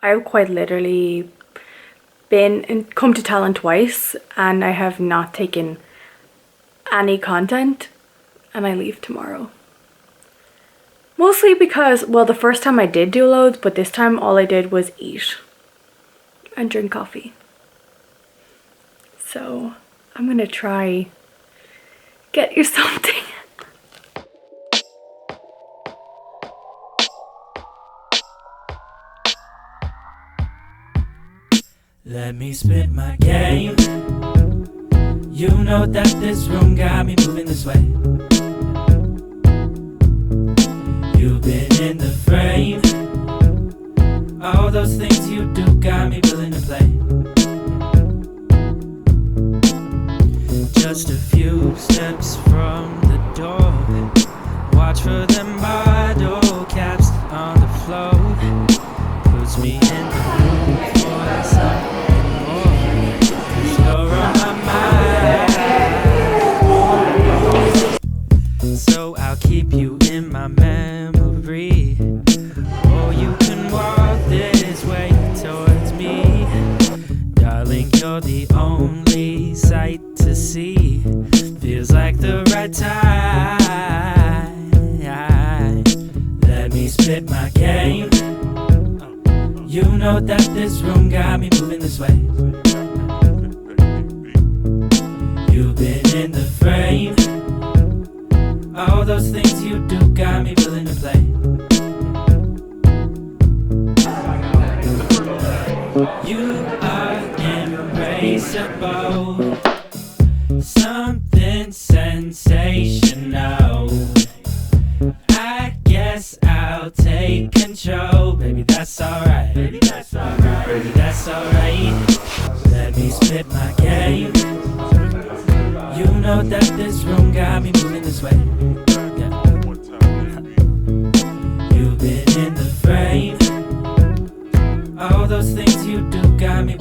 I've quite literally come to Tallinn twice and I have not taken any content, and I leave tomorrow. Mostly because, well, the first time I did do loads, but this time all I did was eat and drink coffee. So I'm gonna try get you something. Let me spit my game. You know that this room got me moving this way. You've been in the frame. All those things you do got me willing to play. Just a few steps from the door. Watch for them bottle caps on the floor. Puts me in the mood for something more. You're on my mind, so I'll keep you in my memory. Or you can walk this way towards me. Darling, you're the only sight to see. Feels like the right time. Let me spit my game. You know that this room got me moving this way. You've been in the frame. All those things you do got me willing to play. You are embraceable. Something sensational. I guess I'll take control. Baby, that's alright. Baby, that's alright. Baby, that's alright. Let me spit my game. You know that this room got me moving this way. Yeah. You've been in the frame. All those things you do got me